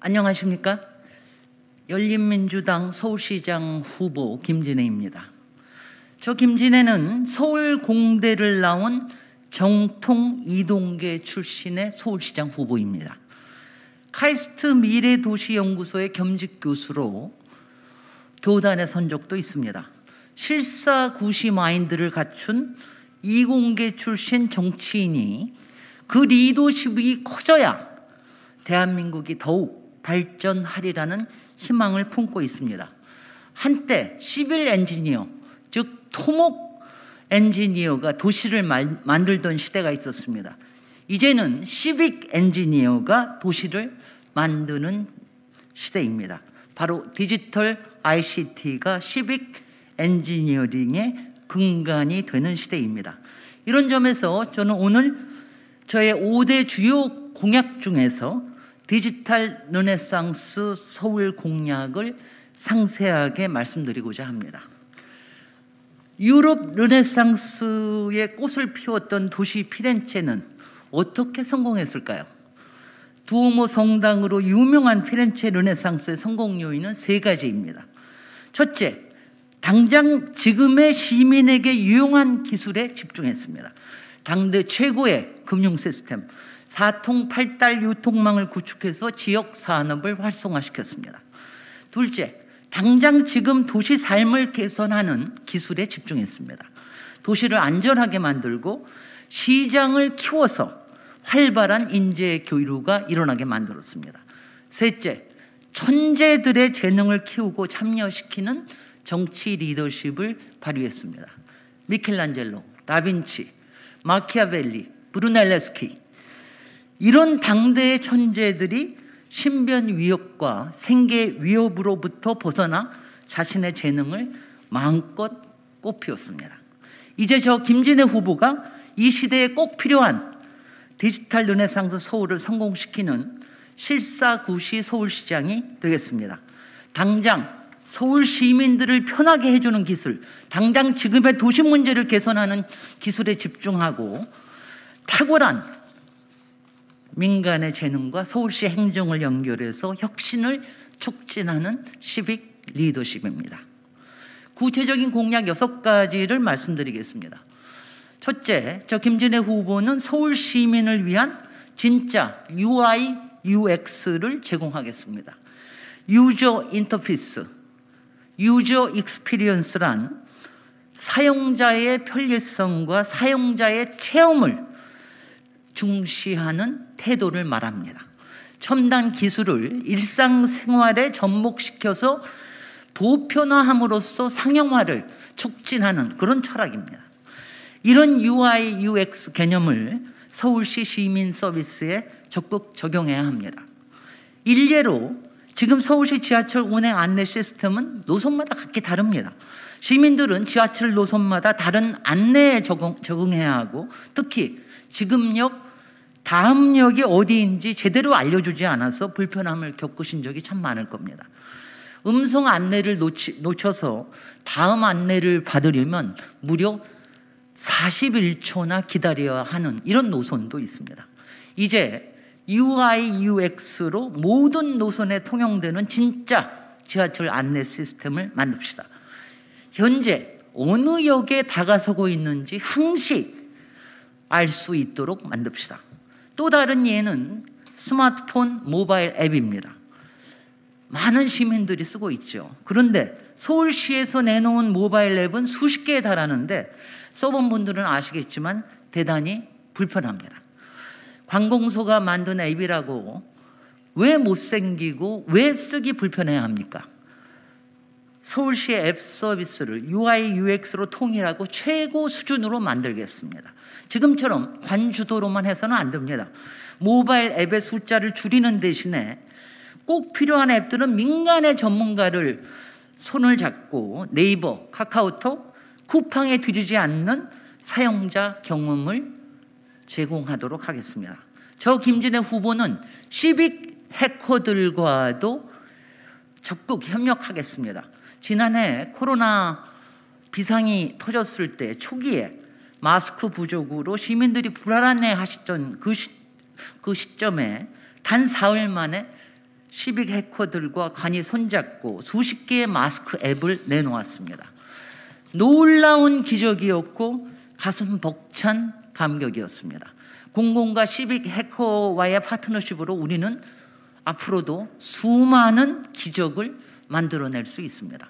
안녕하십니까? 열린민주당 서울시장 후보 김진애입니다. 저 김진애는 서울공대를 나온 정통 이동계 출신의 서울시장 후보입니다. 카이스트 미래도시연구소의 겸직 교수로 교단에 선 적도 있습니다. 실사구시 마인드를 갖춘 이공계 출신 정치인이 그 리더십이 커져야 대한민국이 더욱 발전하리라는 희망을 품고 있습니다. 한때 시빌 엔지니어, 즉 토목 엔지니어가 도시를 만들던 시대가 있었습니다. 이제는 시빅 엔지니어가 도시를 만드는 시대입니다. 바로 디지털 ICT가 시빅 엔지니어링의 근간이 되는 시대입니다. 이런 점에서 저는 오늘 저의 5대 주요 공약 중에서 디지털 르네상스 서울 공약을 상세하게 말씀드리고자 합니다. 유럽 르네상스의 꽃을 피웠던 도시 피렌체는 어떻게 성공했을까요? 두오모 성당으로 유명한 피렌체 르네상스의 성공 요인은 3가지입니다. 첫째, 당장 지금의 시민에게 유용한 기술에 집중했습니다. 당대 최고의 금융 시스템, 4통8달 유통망을 구축해서 지역 산업을 활성화시켰습니다. 둘째, 당장 지금 도시 삶을 개선하는 기술에 집중했습니다. 도시를 안전하게 만들고 시장을 키워서 활발한 인재 교류가 일어나게 만들었습니다. 셋째, 천재들의 재능을 키우고 참여시키는 정치 리더십을 발휘했습니다. 미켈란젤로, 다빈치, 마키아벨리, 브루넬레스키, 이런 당대의 천재들이 신변 위협과 생계 위협으로부터 벗어나 자신의 재능을 마음껏 꽃피웠습니다. 이제 저 김진애 후보가 이 시대에 꼭 필요한 디지털 르네상스 서울을 성공시키는 실사구시 서울시장이 되겠습니다. 당장 서울 시민들을 편하게 해주는 기술, 당장 지금의 도시 문제를 개선하는 기술에 집중하고 탁월한 민간의 재능과 서울시 행정을 연결해서 혁신을 촉진하는 시빅 리더십입니다. 구체적인 공약 6가지를 말씀드리겠습니다. 첫째, 저 김진애 후보는 서울 시민을 위한 진짜 UI, UX를 제공하겠습니다. 유저 인터페이스, 유저 익스피리언스란 사용자의 편리성과 사용자의 체험을 중시하는 태도를 말합니다. 첨단 기술을 일상생활에 접목시켜서 보편화함으로써 상용화를 촉진하는 그런 철학입니다. 이런 UI, UX 개념을 서울시 시민 서비스에 적극 적용해야 합니다. 일례로 지금 서울시 지하철 운행 안내 시스템은 노선마다 각기 다릅니다. 시민들은 지하철 노선마다 다른 안내에 적응해야 하고 특히 지금역, 다음역이 어디인지 제대로 알려주지 않아서 불편함을 겪으신 적이 참 많을 겁니다. 음성 안내를 놓쳐서 다음 안내를 받으려면 무려 41초나 기다려야 하는 이런 노선도 있습니다. 이제 UI, UX로 모든 노선에 통용되는 진짜 지하철 안내 시스템을 만듭시다. 현재 어느 역에 다가서고 있는지 항시 알 수 있도록 만듭시다. 또 다른 예는 스마트폰 모바일 앱입니다. 많은 시민들이 쓰고 있죠. 그런데 서울시에서 내놓은 모바일 앱은 수십 개에 달하는데 써본 분들은 아시겠지만 대단히 불편합니다. 관공서가 만든 앱이라고 왜 못생기고 왜 쓰기 불편해야 합니까? 서울시의 앱 서비스를 UI, UX로 통일하고 최고 수준으로 만들겠습니다. 지금처럼 관주도로만 해서는 안 됩니다. 모바일 앱의 숫자를 줄이는 대신에 꼭 필요한 앱들은 민간의 전문가를 손을 잡고 네이버, 카카오톡, 쿠팡에 뒤지지 않는 사용자 경험을 제공하도록 하겠습니다. 저 김진애 후보는 시빅 해커들과도 적극 협력하겠습니다. 지난해 코로나 비상이 터졌을 때 초기에 마스크 부족으로 시민들이 불안해하시던 그 시점에 단 사흘 만에 시빅 해커들과 간이 손잡고 수십 개의 마스크 앱을 내놓았습니다. 놀라운 기적이었고 가슴 벅찬 감격이었습니다. 공공과 시빅 해커와의 파트너십으로 우리는 앞으로도 수많은 기적을 만들어낼 수 있습니다.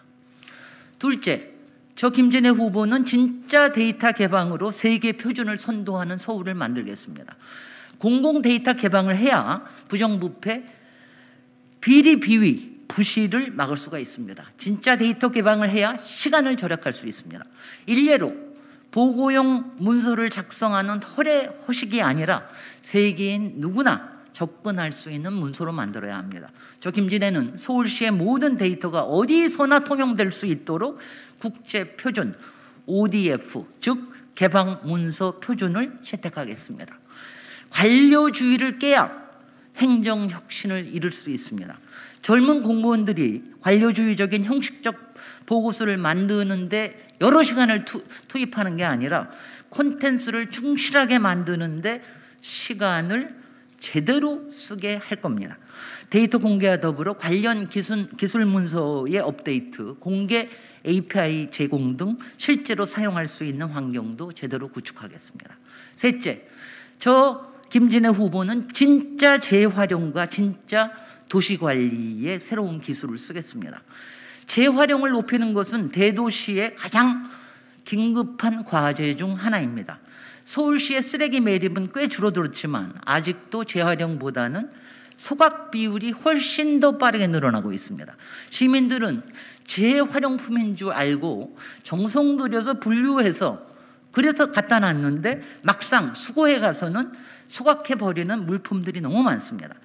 둘째, 저 김진애 후보는 진짜 데이터 개방으로 세계 표준을 선도하는 서울을 만들겠습니다. 공공 데이터 개방을 해야 부정부패, 비리, 비위, 부실을 막을 수가 있습니다. 진짜 데이터 개방을 해야 시간을 절약할 수 있습니다. 일례로 보고용 문서를 작성하는 허례허식이 아니라 세계인 누구나 접근할 수 있는 문서로 만들어야 합니다. 저 김진애는 서울시의 모든 데이터가 어디서나 통용될 수 있도록 국제표준 ODF, 즉 개방문서 표준을 채택하겠습니다. 관료주의를 깨야 행정혁신을 이룰 수 있습니다. 젊은 공무원들이 관료주의적인 형식적 보고서를 만드는데 여러 시간을 투입하는 게 아니라 콘텐츠를 충실하게 만드는데 시간을 제대로 쓰게 할 겁니다. 데이터 공개와 더불어 관련 기술 문서의 업데이트, 공개 API 제공 등 실제로 사용할 수 있는 환경도 제대로 구축하겠습니다. 셋째, 저 김진애 후보는 진짜 재활용과 진짜 도시관리의 새로운 기술을 쓰겠습니다. 재활용을 높이는 것은 대도시의 가장 긴급한 과제 중 하나입니다. 서울시의 쓰레기 매립은 꽤 줄어들었지만 아직도 재활용보다는 소각 비율이 훨씬 더 빠르게 늘어나고 있습니다. 시민들은 재활용품인 줄 알고 정성 들여서 분류해서 그래서 갖다 놨는데 막상 수거해 가서는 소각해 버리는 물품들이 너무 많습니다.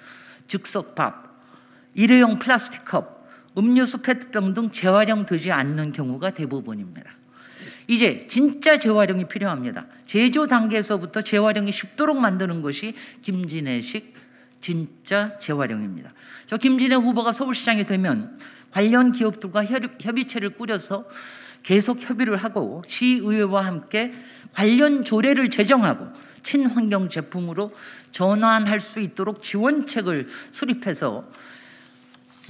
즉석밥, 일회용 플라스틱 컵, 음료수 페트병 등 재활용되지 않는 경우가 대부분입니다. 이제 진짜 재활용이 필요합니다. 제조 단계에서부터 재활용이 쉽도록 만드는 것이 김진애식 진짜 재활용입니다. 저 김진애 후보가 서울시장이 되면 관련 기업들과 협의체를 꾸려서 계속 협의를 하고 시의회와 함께 관련 조례를 제정하고 친환경 제품으로 전환할 수 있도록 지원책을 수립해서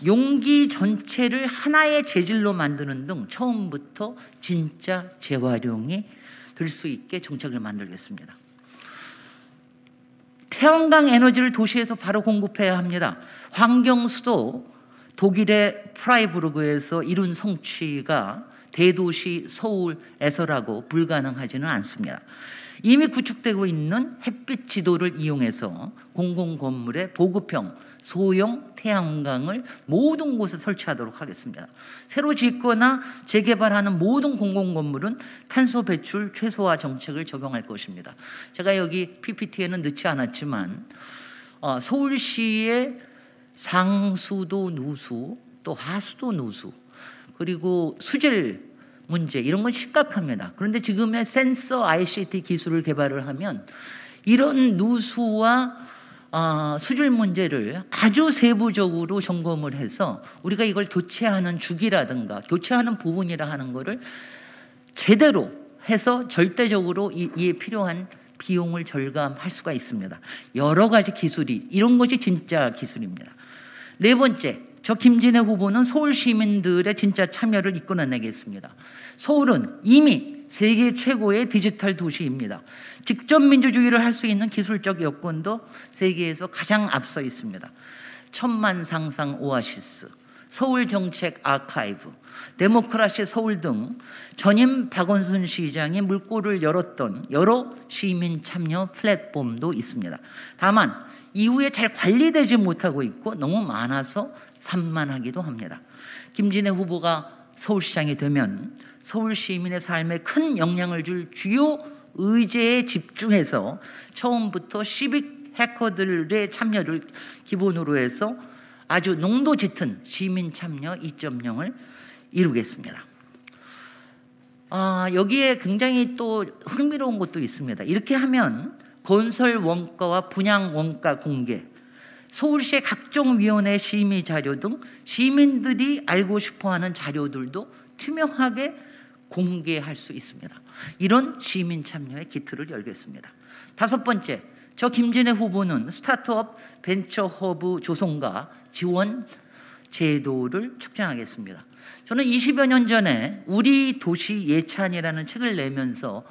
용기 전체를 하나의 재질로 만드는 등 처음부터 진짜 재활용이 될 수 있게 정책을 만들겠습니다. 태양광 에너지를 도시에서 바로 공급해야 합니다. 환경수도 독일의 프라이부르그에서 이룬 성취가 대도시 서울에서라고 불가능하지는 않습니다. 이미 구축되고 있는 햇빛 지도를 이용해서 공공건물의 보급형 소형 태양광을 모든 곳에 설치하도록 하겠습니다. 새로 짓거나 재개발하는 모든 공공건물은 탄소 배출 최소화 정책을 적용할 것입니다. 제가 여기 PPT에는 넣지 않았지만 서울시의 상수도 누수, 또 하수도 누수, 그리고 수질 문제 이런 건 심각합니다. 그런데 지금의 센서 ICT 기술을 개발을 하면 이런 누수와 수질 문제를 아주 세부적으로 점검을 해서 우리가 이걸 교체하는 주기라든가 교체하는 부분이라 하는 거를 제대로 해서 절대적으로 이에 필요한 비용을 절감할 수가 있습니다. 여러 가지 기술이 이런 것이 진짜 기술입니다. 네 번째, 저 김진애 후보는 서울 시민들의 진짜 참여를 이끌어내겠습니다. 서울은 이미 세계 최고의 디지털 도시입니다. 직접 민주주의를 할 수 있는 기술적 여건도 세계에서 가장 앞서 있습니다. 천만 상상 오아시스, 서울 정책 아카이브, 데모크라시 서울 등 전임 박원순 시장이 물꼬를 열었던 여러 시민 참여 플랫폼도 있습니다. 다만 이후에 잘 관리되지 못하고 있고 너무 많아서 산만하기도 합니다. 김진애 후보가 서울시장이 되면 서울 시민의 삶에 큰 영향을 줄 주요 의제에 집중해서 처음부터 시빅 해커들의 참여를 기본으로 해서 아주 농도 짙은 시민 참여 2.0을 이루겠습니다. 여기에 굉장히 또 흥미로운 것도 있습니다. 이렇게 하면 건설 원가와 분양 원가 공개, 서울시의 각종 위원회 심의 자료 등 시민들이 알고 싶어하는 자료들도 투명하게 공개할 수 있습니다. 이런 시민 참여의 기틀을 열겠습니다. 다섯 번째, 저 김진애 후보는 스타트업 벤처 허브 조성과 지원 제도를 축전하겠습니다. 저는 20여 년 전에 우리 도시 예찬이라는 책을 내면서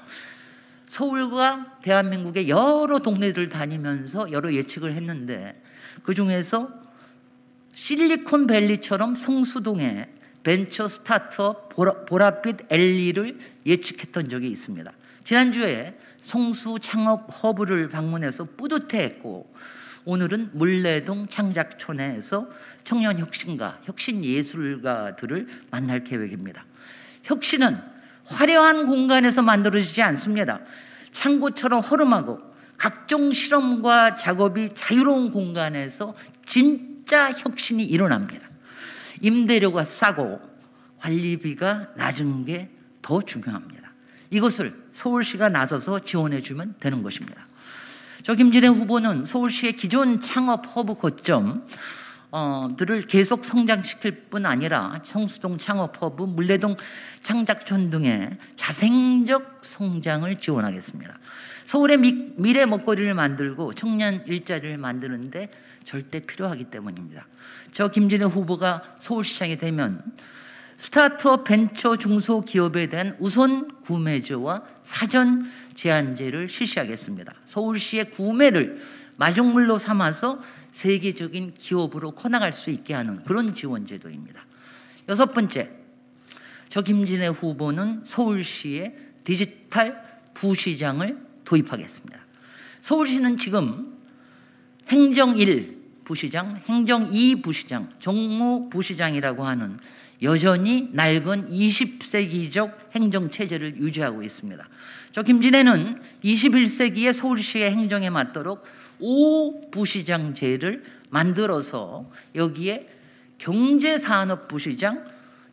서울과 대한민국의 여러 동네들을 다니면서 여러 예측을 했는데, 그중에서 실리콘밸리처럼 성수동에 벤처 스타트업 보랏빛 엘리를 예측했던 적이 있습니다. 지난주에 성수 창업 허브를 방문해서 뿌듯해했고, 오늘은 물레동 창작촌에서 청년 혁신가, 혁신 예술가들을 만날 계획입니다. 혁신은 화려한 공간에서 만들어지지 않습니다. 창고처럼 허름하고 각종 실험과 작업이 자유로운 공간에서 진짜 혁신이 일어납니다. 임대료가 싸고 관리비가 낮은 게 더 중요합니다. 이것을 서울시가 나서서 지원해주면 되는 것입니다. 저 김진애 후보는 서울시의 기존 창업 허브 거점들을 계속 성장시킬 뿐 아니라 성수동 창업 허브, 물레동 창작촌 등의 자생적 성장을 지원하겠습니다. 서울의 미래 먹거리를 만들고 청년 일자리를 만드는데 절대 필요하기 때문입니다. 저 김진애 후보가 서울시장이 되면 스타트업 벤처 중소기업에 대한 우선 구매제와 사전 제한제를 실시하겠습니다. 서울시의 구매를 마중물로 삼아서 세계적인 기업으로 커나갈 수 있게 하는 그런 지원 제도입니다. 여섯 번째, 저 김진애 후보는 서울시의 디지털 부시장을 도입하겠습니다. 서울시는 지금 행정 1 부시장, 행정 2 부시장, 정무 부시장이라고 하는 여전히 낡은 20세기적 행정체제를 유지하고 있습니다. 저 김진애는 21세기의 서울시의 행정에 맞도록 5부시장제를 만들어서 여기에 경제산업부시장,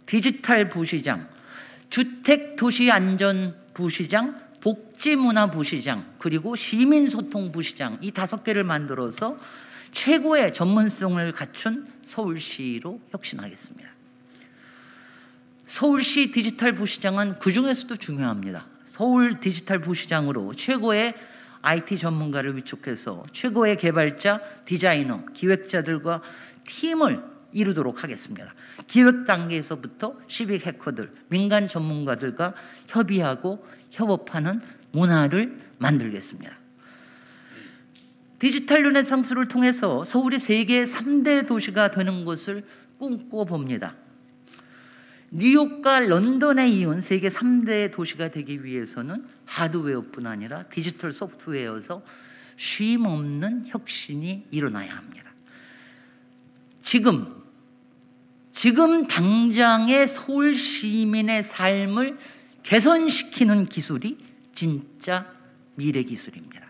디지털부시장, 주택도시안전부시장, 복지문화부시장, 그리고 시민소통부시장, 이 5개를 만들어서 최고의 전문성을 갖춘 서울시로 혁신하겠습니다. 서울시 디지털 부시장은 그 중에서도 중요합니다. 서울 디지털 부시장으로 최고의 IT 전문가를 위촉해서 최고의 개발자, 디자이너, 기획자들과 팀을 이루도록 하겠습니다. 기획 단계에서부터 시빅 해커들, 민간 전문가들과 협의하고 협업하는 문화를 만들겠습니다. 디지털 르네상스를 통해서 서울이 세계 3대 도시가 되는 것을 꿈꿔봅니다. 뉴욕과 런던에 이은 세계 3대 도시가 되기 위해서는 하드웨어뿐 아니라 디지털 소프트웨어에서 쉼 없는 혁신이 일어나야 합니다. 지금 당장의 서울 시민의 삶을 개선시키는 기술이 진짜 미래 기술입니다.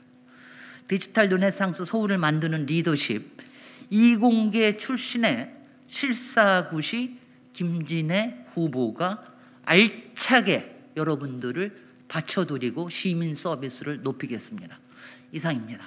디지털 르네상스 서울을 만드는 리더십, 이공계 출신의 실사구시 김진애 후보가 알차게 여러분들을 받쳐드리고 시민 서비스를 높이겠습니다. 이상입니다.